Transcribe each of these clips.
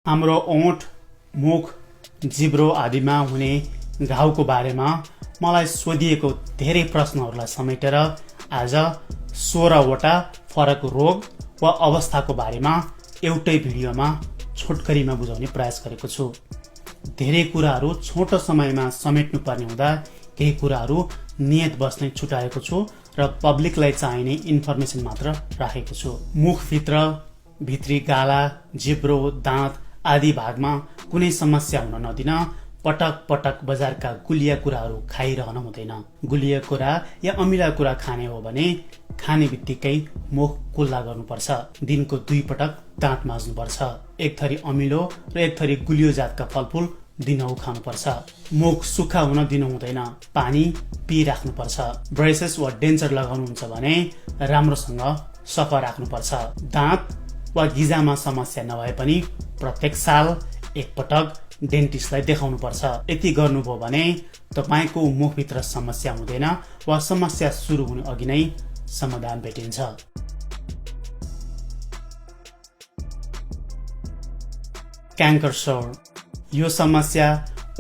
हाम्रो ओठ, मुख, जिब्रो आदिमा हुने घाउको बारेमा मलाई सोधिएको धेरै प्रश्नहरूलाई समेटेर आज 16वटा फरक रोग वा अवस्थाको बारेमा एउटै भिडियोमा छोटकरीमा बुझाउने प्रयास गरेको छु। धेरै कुराहरू छोटो समयमा समेट्नु पर्ने हुँदा केही कुराहरू नियत बस्नै छुटाएको छु र पब्लिकलाई चाहिने इन्फर्मेसन मात्र राखेको छु। मुखभित्र भित्री गाला, जिब्रो, दाँत आदि भागमा कुनै समस्या हुन नदिन पटक पटक बजारका गुलिया कुराहरू खाइरहन हुँदैन। गुलिया कुरा या अमिला कुरा खाने हो भने खाने बित्तिकै मुख कुल्ला गर्नुपर्छ। दिनको 2 पटक दाँत माझ्नुपर्छ। एक थरी अमिलो र एक थरी गुलियो जातका फलफुल दिनहु खानुपर्छ। मुख सुक्खा हुन दिनु हुँदैन। पानी पिइराख्नुपर्छ। ब्रेसेस वा डेन्चर लगाउनुहुन्छ भने राम्रोसँग सफा राख्नुपर्छ। दाँत वा गिजामा समस्या नभए पनि प्रत्येक साल एक पटक डेन्टिस्टलाई देखाउनुपर्छ। यति गर्नुभयो भने तपाईको मुखभित्र समस्या हुँदैन वा समस्या सुरु हुने अघि नै समाधान भेटिन्छ। क्याङ्कर सोर यो समस्या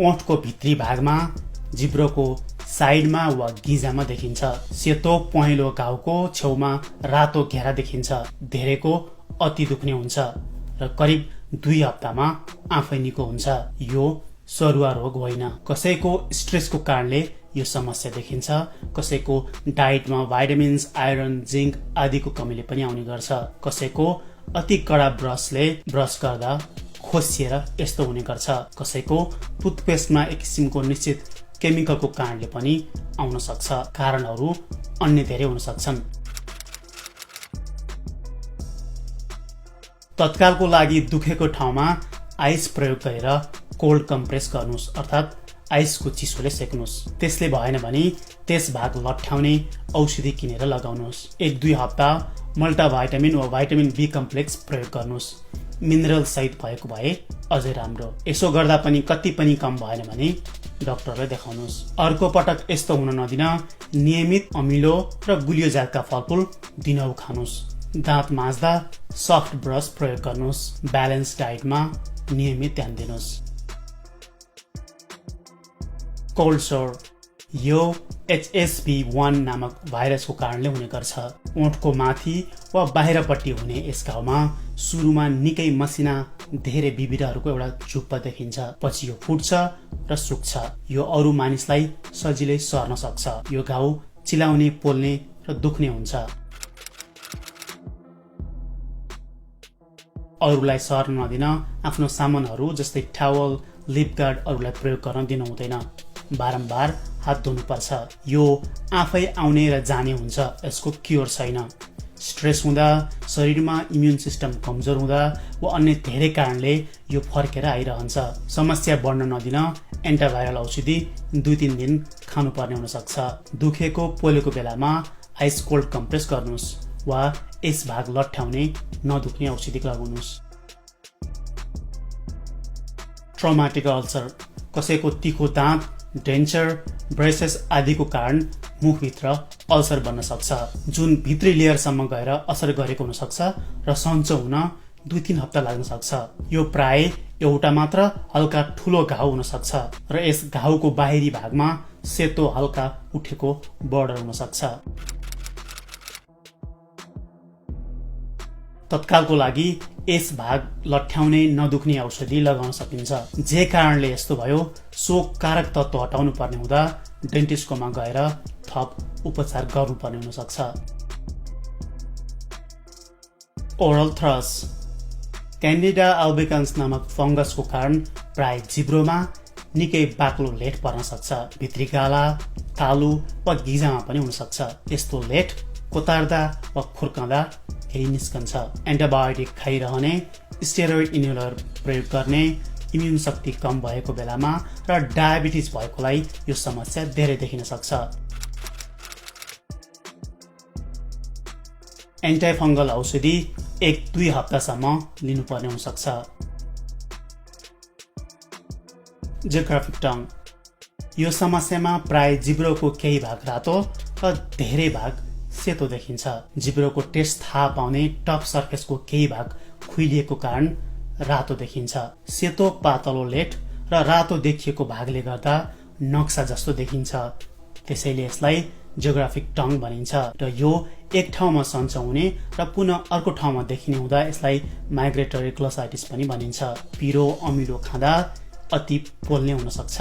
ओठको भित्री भागमा, जिब्रोको साइडमा वा गिजामा देखिन्छ। सेतो पहेँलो घाउको छेउमा रातो घेरा देखिन्छ। धेरैको अति दुख्ने हुन्छ र करिब 2 हप्तामा आफै निको हुन्छ। यो सरुवा रोग होइन। कसैको स्ट्रेसको कारणले यो समस्या देखिन्छ। कसैको डाइटमा भाइटामिन्स, आइरन, जिंक आदिको कमीले पनि आउने गर्छ। कसैको अति कडा ब्रसले ब्रस गर्दा खोसिएर यस्तो हुने गर्छ। कसैको टुथपेस्टमा एक किसिमको निश्चित केमिकलको कारणले पनि आउन सक्छ। कारणहरू अन्य धेरै हुन सक्छन्। तत्कालको लागि दुखेको ठाउँमा आइस प्रयोग गरेर कोल्ड कम्प्रेस गर्नुस्, अर्थात् आइसको चिसोले सेक्नुस्। त्यसले भएन भने त्यस भाग लट्ठ्याउने औषधि किनेर लगाउनुस्। 1-2 हप्ता मल्टाभाइटामिन वा भाइटामिन बी कम्प्लेक्स प्रयोग गर्नुस्। मिनरल सहित भएको भए अझै राम्रो। यसो गर्दा पनि कति पनि कम भएन भने डाक्टरलाई देखाउनुस्। अर्को पटक यस्तो हुन नदिन नियमित अमिलो र गुलियो जातका फलफुल दिनहु खानुस्। दाँत माझ्दा सफ्ट ब्रस प्रयोग गर्नुस्। ब्यालेन्स डाइटमा नियमित ध्यान दिनुस्। कोल्ड सोर यो HSV1 नामक भाइरसको कारणले हुने गर्छ। ओठको माथि वा बाहिरपट्टि हुने यस घाउमा सुरुमा निकै मसिना धेरै बिबिराहरूको एउटा झुप्पा देखिन्छ। पछि यो फुट्छ र सुक्छ। यो अरू मानिसलाई सजिलै सर्न सक्छ। यो घाउ चिलाउने, पोल्ने र दुख्ने हुन्छ। अरूलाई सर्न नदिन आफ्नो सामानहरू जस्तै टावल, लिप गार्ड अरूलाई प्रयोग गर्न दिनु हुँदैन। बारम्बार हात धुनुपर्छ। यो आफै आउने र जाने हुन्छ। यसको क्योर छैन। स्ट्रेस हुँदा, शरीरमा इम्युन सिस्टम कमजोर हुँदा वा अन्य धेरै कारणले यो फर्केर आइरहन्छ। समस्या बढ्न नदिन एन्टिभाइरल औषधि 2-3 दिन खानुपर्ने हुन सक्छ। दुखेको, पोलेको बेलामा आइस कोल्ड कम्प्रेस गर्नुस् वा यस भाग लट्ठ्याउने नदुख्ने औषधि लगाउनुस्। ट्रमाटिक अल्सर कसैको तिखो दाँत, डेन्चर, ब्रेसेस आदिको कारण मुखभित्र अल्सर बन्न सक्छ, जुन भित्री लेयरसम्म गएर असर गरेको हुन सक्छ र सन्चो हुन 2-3 हप्ता लाग्न सक्छ। यो प्राय एउटा मात्र हल्का ठुलो घाउ हुन सक्छ र यस घाउको बाहिरी भागमा सेतो हल्का उठेको बर्डर हुन सक्छ। तत्कालको लागि यस भाग लट्ठ्याउने नदुख्ने औषधि लगाउन सकिन्छ। जे कारणले यस्तो भयो सो कारक तत्त्व हटाउनु पर्ने हुँदा डेन्टिस्टकोमा गएर थप उपचार गर्नुपर्ने हुन सक्छ। ओरल थ्रस क्यान्डिडा अल्बिकन्स नामक फंगसको कारण प्राय जिब्रोमा निकै बाक्लो लेट पर्न सक्छ। भित्री गाला, तालु वा गिजामा पनि हुन सक्छ। यस्तो लेट कोतार्दा वा खुर्कँदा केही निस्कन्छ। एन्टिबायोटिक खाइरहने, स्टेरोइड इन्हेलर प्रयोग गर्ने, इम्युन शक्ति कम भएको बेलामा र डायबिटिज भएकोलाई यो समस्या धेरै देखिन सक्छ। एन्टिफंगल औषधि 1-2 हप्तासम्म लिनुपर्ने हुन सक्छ। जियोग्राफिक टङ यो समस्यामा प्राय जिब्रोको केही भाग रातो र धेरै भाग सेतो देखिन्छ। जिब्रोको टेस्ट थाहा पाउने टप सर्फेसको केही भाग खुइलिएको कारण रातो देखिन्छ। सेतो पातलो लेट र रातो देखिएको भागले गर्दा नक्सा जस्तो देखिन्छ, त्यसैले यसलाई जियोग्राफिक टङ भनिन्छ। र यो एक ठाउँमा सन्चो हुने र पुनः अर्को ठाउँमा देखिने हुँदा यसलाई माइग्रेटरी ग्लोसाइटिस पनि भनिन्छ। पिरो अमिलो खाँदा अति पोल्ने हुन सक्छ।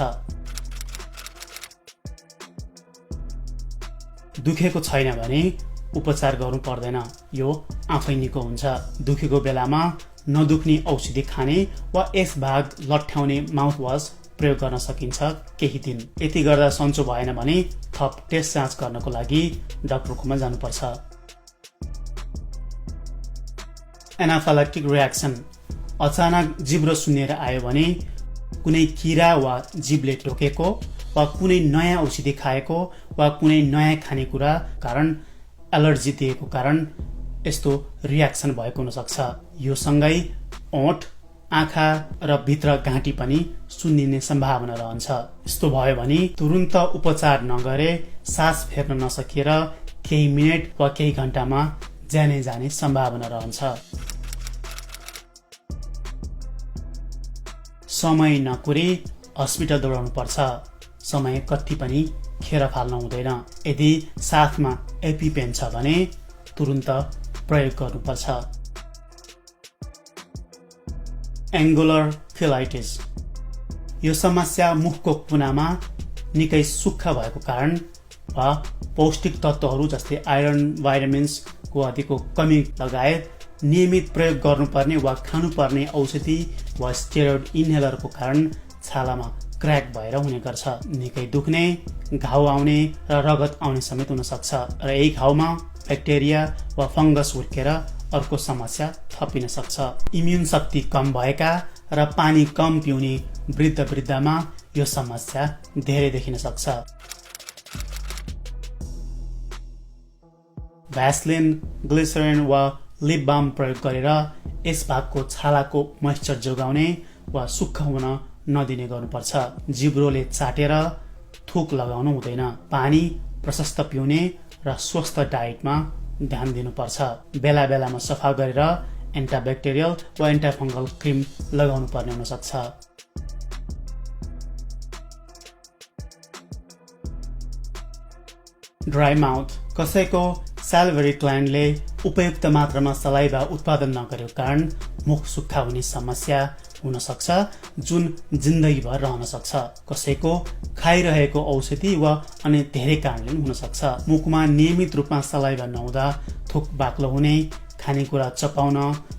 दुखेको छैन भने उपचार गर्नु पर्दैन, यो आफै निको हुन्छ। दुखेको बेलामा नदुख्ने औषधि खाने वा यस भाग लट्ठ्याउने माउथवास प्रयोग गर्न सकिन्छ केही दिन। यति गर्दा सन्चो भएन भने थप टेस्ट जाँच गर्नको लागि डाक्टरकोमा जानुपर्छ। एनाफाइलेक्टिक रियाक्सन अचानक जिब्रो सुन्निएर आयो भने कुनै किरा वा जीवले टोकेको वा कुनै नयाँ औषधि खाएको वा कुनै नयाँ खानेकुरा कारण एलर्जी दिएको कारण यस्तो रियाक्सन भएको हुन सक्छ। यो सँगै ओठ, आँखा र भित्र घाँटी पनि सुन्निने सम्भावना रहन्छ। यस्तो भयो भने तुरुन्त उपचार नगरे सास फेर्न नसकिएर केही मिनेट वा केही घण्टामा ज्यानै जाने सम्भावना रहन्छ। समय नकुरी हस्पिटल दौडाउनु पर्छ। समय कति पनि खेर फाल्न हुँदैन। यदि साथमा एपिपेन छ भने तुरुन्त प्रयोग गर्नुपर्छ। एङ्गुलर फिलाइटिस यो समस्या मुखको कुनामा निकै सुक्खा भएको कारण वा पौष्टिक तत्त्वहरू जस्तै आइरन, भाइटामिन्सको आदिको कमी लगायत नियमित प्रयोग गर्नुपर्ने वा खानुपर्ने औषधि वा स्टेरोइड इनहेलरको कारण छालामा क्र्याक भएर हुने गर्छ। निकै दुख्ने, घाउ आउने र रगत आउने समेत हुन सक्छ र यही घाउमा ब्याक्टेरिया वा फङ्गस हुर्केर अर्को समस्या थपिन सक्छ। इम्युन शक्ति कम भएका र पानी कम पिउने वृद्धमा यो समस्या धेरै देखिन सक्छ। भ्यासलिन, ग्लिसरिन वा लिप बाम प्रयोग गरेर यस भागको छालाको मोइस्चर जोगाउने वा सुक्खा हुन नदिने गर्नुपर्छ। जिब्रोले चाटेर थुक लगाउनु हुँदैन। पानी प्रशस्त पिउने र स्वस्थ डाइटमा ध्यान दिनुपर्छ। बेला बेलामा सफा गरेर एन्टाब्याक्टेरियल वा एन्टाफङ्गल क्रिम लगाउनु पर्ने हुन सक्छ। ड्राई माउथ कसैको साल्भरी ग्ल्यान्डले उपयुक्त मात्रामा सलाइभा उत्पादन नगरेको कारण मुख सुक्खा हुने समस्या हुन सक्छ, जुन जिन्दगीभर रहन सक्छ। कसैको खाइरहेको औषधि वा अन्य धेरै कारणले हुन सक्छ। मुखमा नियमित रूपमा सलाइभा नहुँदा थुक बाक्लो हुने, खानेकुरा चपाउन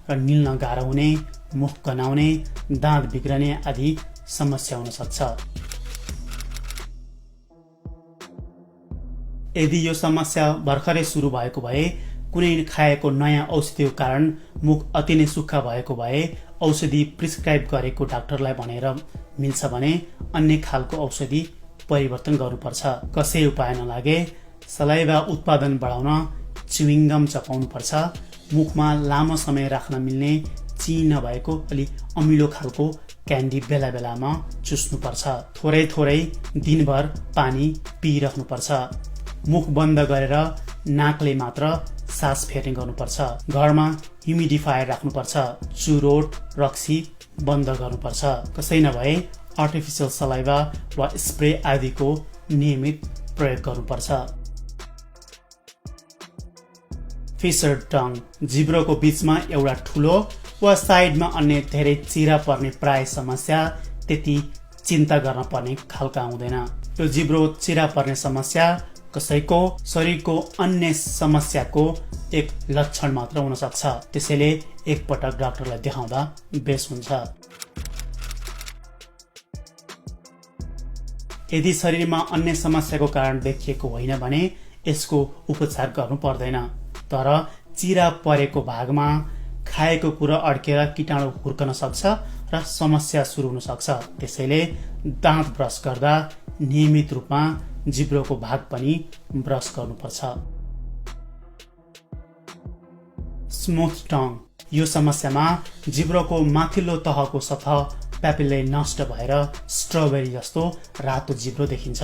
र निल्न गाह्रो हुने, मुख गनाउने, दाँत बिग्रने आदि समस्या हुन सक्छ। यदि यो समस्या भर्खरै सुरु भएको भए, कुनै खाएको नयाँ औषधिको कारण मुख अति नै सुक्खा भएको भए औषधि प्रिस्क्राइब गरेको डाक्टरलाई भनेर मिल्छ भने अन्य खालको औषधि परिवर्तन गर्नुपर्छ। कसै उपाय नलागे सलाइभा उत्पादन बढाउन च्युइङ्गम चपाउनुपर्छ। मुखमा लामो समय राख्न मिल्ने चिनी नभएको अलि अमिलो खालको क्यान्डी बेला बेलामा चुस्नुपर्छ। थोरै थोरै दिनभर पानी पिइराख्नुपर्छ। मुख बन्द गरेर नाकले मात्र सास फेर्ने गर्नुपर्छ। घरमा ह्युमिडिफायर राख्नुपर्छ। चुरोट, रक्सी बन्द गर्नुपर्छ। कसै नभए आर्टिफिसियल सलाइभा वा स्प्रे आदिको नियमित प्रयोग गर्नुपर्छ। फिसर टङ जिब्रोको बीचमा एउटा ठुलो वा साइडमा अन्य धेरै चिरा पर्ने प्राय समस्या त्यति चिन्ता गर्न पर्ने खालका हुँदैन। यो जिब्रो चिरा पर्ने समस्या कसैको शरीरको अन्य समस्याको एक लक्षण मात्र हुन सक्छ। त्यसैले एकपटक डाक्टरलाई देखाउँदा बेस हुन्छ। यदि शरीरमा अन्य समस्याको कारण देखिएको होइन भने यसको उपचार गर्नु पर्दैन। तर चिरा परेको भागमा खाएको कुरा अड्केर कीटाणु हुर्कन सक्छ र समस्या सुरु हुन सक्छ। त्यसैले दाँत ब्रस गर्दा नियमित रूपमा जिब्रोको भाग पनि ब्रस गर्नुपर्छ। स्मुथ टङ यो समस्यामा जिब्रोको माथिल्लो तहको सतह प्यापिले नष्ट भएर स्ट्रबेरी जस्तो रातो जिब्रो देखिन्छ।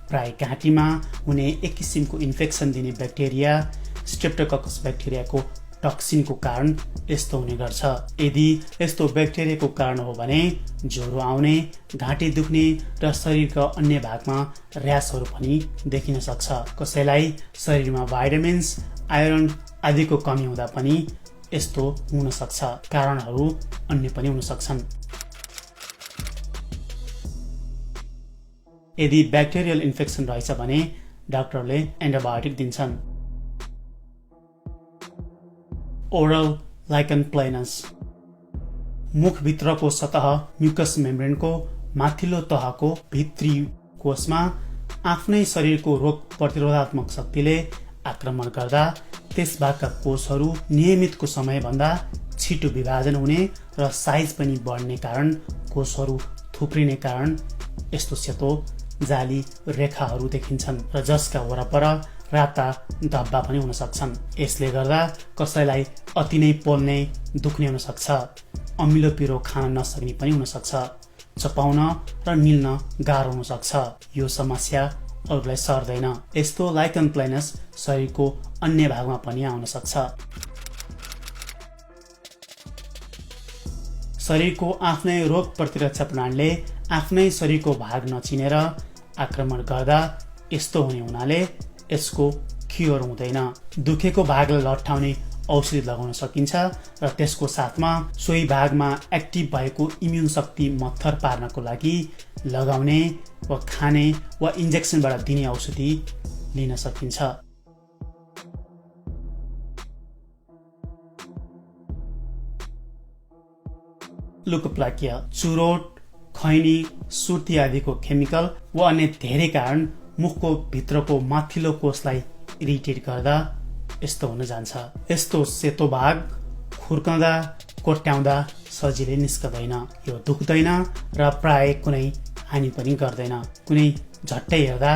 प्राय घाँटीमा हुने एक किसिमको इन्फेक्सन दिने ब्याक्टेरिया स्ट्रेप्टोकक्कस ब्याक्टेरियाको टक्सिनको कारण यस्तो हुने गर्छ। यदि यस्तो ब्याक्टेरियाको कारण हो भने ज्वरो आउने, घाँटी दुख्ने र शरीरका अन्य भागमा र्यासहरू पनि देखिन सक्छ। कसैलाई शरीरमा भाइटामिन्स, आइरन आदिको कमी हुँदा पनि यस्तो हुन सक्छ। कारणहरू अन्य पनि हुन सक्छन्। यदि ब्याक्टेरियल इन्फेक्सन रहेछ भने डाक्टरले एन्टिबायोटिक दिन्छन्। ओरल लाइकन प्लेनस, मुखभित्रको सतह म्युकस मेम्ब्रेनको माथिल्लो तहको भित्री कोषमा आफ्नै शरीरको रोग प्रतिरोधात्मक शक्तिले आक्रमण गर्दा त्यस भागका कोषहरू नियमितको समयभन्दा छिटो विभाजन हुने र साइज पनि बढ्ने कारण कोषहरू थुप्रिने कारण यस्तो सेतो जाली रेखाहरू देखिन्छन् र जसका वरपर राता धब्बा पनि हुन सक्छन्। यसले गर्दा कसैलाई अति नै पोल्ने, दुख्ने हुन सक्छ। अमिलो पिरो खान नसक्ने पनि हुन सक्छ। चपाउन र निल्न गाह्रो हुन सक्छ। यो समस्या अरूलाई सर्दैन। यस्तो लाइकन प्लेनस शरीरको अन्य भागमा पनि आउन सक्छ। शरीरको आफ्नै रोग प्रतिरक्षा प्रणालीले आफ्नै शरीरको भाग नचिनेर आक्रमण गर्दा यस्तो हुने हुनाले यसको क्योर हुँदैन। दुखेको भागलाई लट्ठाउने औषधि लगाउन सकिन्छ र त्यसको साथमा सोही भागमा एक्टिभ भएको इम्युन शक्ति मत्थर पार्नको लागि लगाउने वा खाने वा इन्जेक्सनबाट दिने औषधि लिन सकिन्छ। लुकोप्लाकिया, चुरोट, खैनी, सुर्ती आदिको केमिकल वा अन्य धेरै कारण मुखको भित्रको माथिल्लो कोषलाई इरिटेट गर्दा यस्तो हुन जान्छ। यस्तो सेतो भाग खुर्कँदा, कोट्याउँदा सजिलै निस्कदैन। यो दुख्दैन र प्राय कुनै हानि पनि गर्दैन। कुनै झट्टै हेर्दा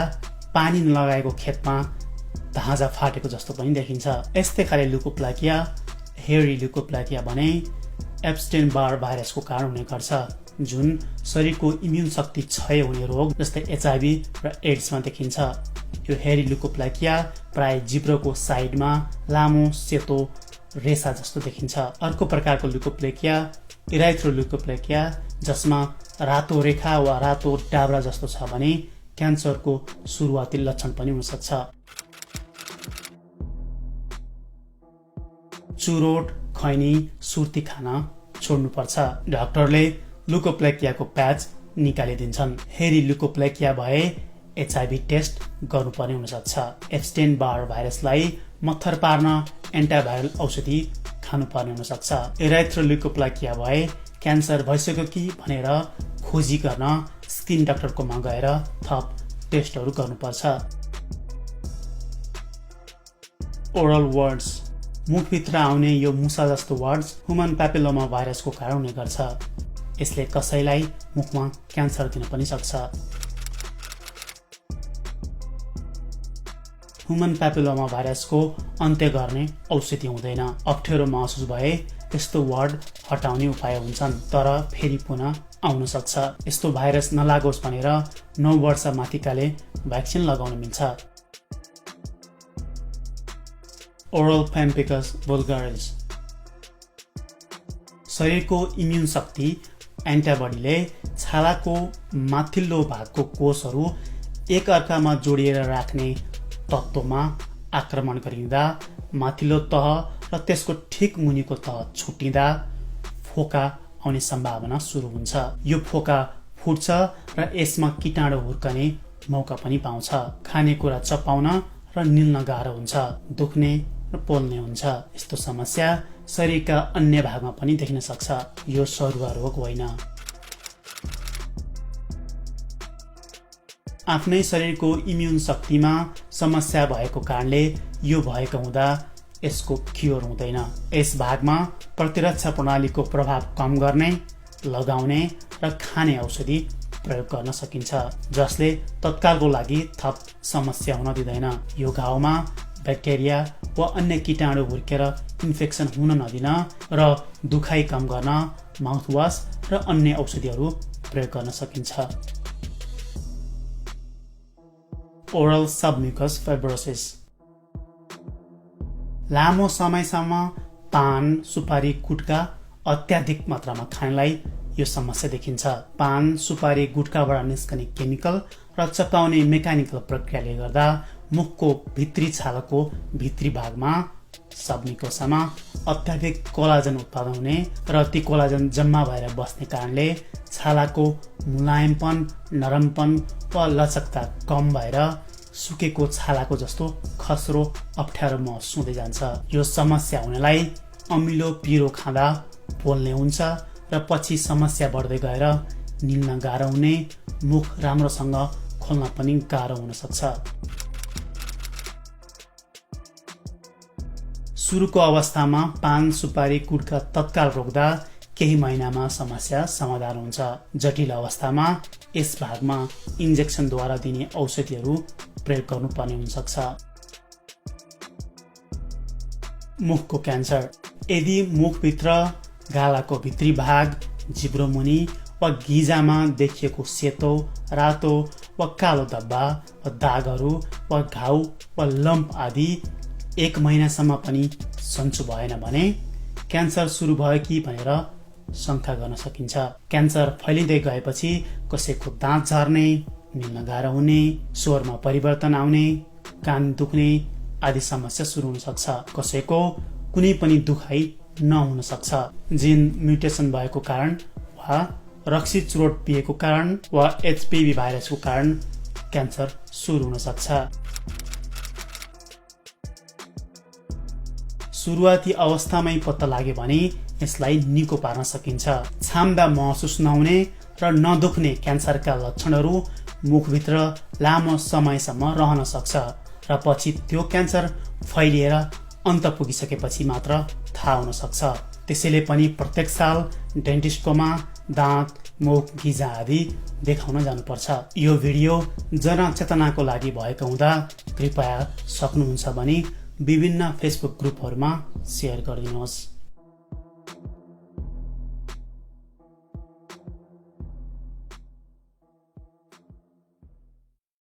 पानी नलगाएको खेतमा धाजा फाटेको जस्तो पनि देखिन्छ। यस्तै खाले लुकोप्लाकिया, हेरी लुकोप्लाकिया भने एप्स्टेन बार भाइरसको कारण हुने गर्छ, जुन शरीरको इम्युन शक्ति क्षय हुने रोग जस्तै एचआइभी र एड्समा देखिन्छ। यो हेरी लुकोप्लाकिया प्राय जिब्रोको साइडमा लामो सेतो रेसा जस्तो देखिन्छ। अर्को प्रकारको लुकोप्लाकिया इराइथ्रोल्युकोप्लाकिया, जसमा रातो रेखा वा रातो डाब्रा जस्तो छ भने क्यान्सरको सुरुवाती लक्षण पनि हुन सक्छ। चुरोट, खैनी, सुर्ती खान छोड्नुपर्छ। डाक्टरले लुकोप्लाकियाको प्याच निकालिदिन्छन्। हेरी लुकोप्लाकिया भए एचआइभी टेस्ट गर्नुपर्ने हुन सक्छ। एप्स्टेन बार भाइरसलाई मत्थर पार्न एन्टिभाइरल औषधि खानुपर्ने हुन सक्छ। इराइथ्रोल्युकोप्लाकिया भए क्यान्सर भइसक्यो कि भनेर खोजी गर्न स्किन डाक्टरकोमा गएर थप टेस्टहरू गर्नुपर्छ। ओरल वर्ड्स, मुखभित्र आउने यो मुसा जस्तो वर्ड्स ह्युमन प्यापिलोमा भाइरसको कारण हुने गर्छ। यसले कसैलाई मुखमा क्यान्सर दिन पनि सक्छ। ह्युमन प्यापिलोमा भाइरसको अन्त्य गर्ने औषधि हुँदैन। अप्ठ्यारो महसुस भए यस्तो वर्ड हटाउने उपाय हुन्छन्, तर फेरि पुनः आउन सक्छ। यस्तो भाइरस नलागोस् भनेर 9 वर्ष माथिकाले भ्याक्सिन लगाउन मिल्छ। ओरल पेम्पिकस वुल्गारिस, शरीरको इम्युन शक्ति एन्टिबडीले छालाको माथिल्लो भागको कोषहरू एक अर्कामा जोडिएर राख्ने तत्त्वमा आक्रमण गरिँदा माथिल्लो तह र त्यसको ठिक मुनिको तह छुट्टिँदा फोका आउने सम्भावना सुरु हुन्छ। यो फोका फुट्छ र यसमा कीटाणु हुर्कने मौका पनि पाउँछ। खानेकुरा चपाउन र निल्न गाह्रो हुन्छ, दुख्ने र पोल्ने हुन्छ। यस्तो समस्या शरीरका अन्य भागमा पनि देखिन सक्छ। यो सरुवा रोग होइन। आफ्नै शरीरको इम्युन शक्तिमा समस्या भएको कारणले यो भएको हुँदा यसको क्योर हुँदैन। यस भागमा प्रतिरक्षा प्रणालीको प्रभाव कम गर्ने, लगाउने र खाने औषधि प्रयोग गर्न सकिन्छ, जसले तत्कालको लागि थप समस्या हुन दिँदैन। यो घाउमा ब्याक्टेरिया वा अन्य कीटाणु हुर्केर इन्फेक्सन हुन नदिन र दुखाइ कम गर्न माउथवास र अन्य औषधिहरू प्रयोग गर्न सकिन्छ। ओरल सबम्युकस फाइब्रोसिस, लामो समयसम्म पान, सुपारी, गुटखा अत्याधिक मात्रामा खानलाई यो समस्या देखिन्छ। पान, सुपारी, गुटखाबाट निस्कने केमिकल र चपाउने मेकानिकल प्रक्रियाले गर्दा मुखको भित्री छालाको भित्री भागमा सबमिकोसामा अत्याधिक कोलाजन उत्पादन हुने र ती कोलाजन जम्मा भएर बस्ने कारणले छालाको मुलायमपन, नरमपन वा लचकता कम भएर सुकेको छालाको जस्तो खस्रो अप्ठ्यारो महसुस हुँदै जान्छ। यो समस्या हुनेलाई अमिलो पिरो खाँदा पोल्ने हुन्छ र पछि समस्या बढ्दै गएर निल्न गाह्रो हुने, मुख राम्रोसँग खोल्न पनि गाह्रो हुन सक्छ। सुरुको अवस्थामा पान, सुपारी, गुटखा तत्काल रोक्दा केही महिनामा समस्या समाधान हुन्छ। जटिल अवस्थामा यस भागमा इन्जेक्सनद्वारा दिने औषधिहरू प्रयोग गर्नुपर्ने हुन सक्छ। मुखको क्यान्सर। यदि मुखभित्र, गालाको भित्री भाग, जिब्रो मुनि वा घिजामा देखिएको सेतो, रातो वा कालो धब्बा वा दागहरू वा घाउ वा लम्प आदि 1 महिनासम्म पनि सन्चो भएन भने क्यान्सर सुरु भयो कि भनेर शङ्का गर्न सकिन्छ। क्यान्सर फैलिँदै गएपछि कसैको दाँत झर्ने, निल्न गाह्रो हुने, स्वरमा परिवर्तन आउने, कान दुख्ने आदि समस्या सुरु हुन सक्छ। कसैको कुनै पनि दुखाइ नहुन सक्छ। जिन म्युटेसन भएको कारण वा रक्सी चुरोट पिएको कारण वा HPV भाइरसको कारण क्यान्सर सुरु हुन सक्छ। सुरुवाती अवस्थामै पत्ता लाग्यो भने यसलाई निको पार्न सकिन्छ। छाम्दा महसुस नहुने र नदुख्ने क्यान्सरका लक्षणहरू मुखभित्र लामो समयसम्म रहन सक्छ र पछि त्यो क्यान्सर फैलिएर अन्त पुगिसकेपछि मात्र थाहा हुन सक्छ। त्यसैले पनि प्रत्येक साल डेन्टिस्टकोमा दाँत, मुख, घिजा आदि देखाउन जानुपर्छ। यो भिडियो जनचेतनाको लागि भएको हुँदा कृपया सक्नुहुन्छ भने विभिन्न फेसबुक ग्रुपहरूमा सेयर गरिदिनुहोस्।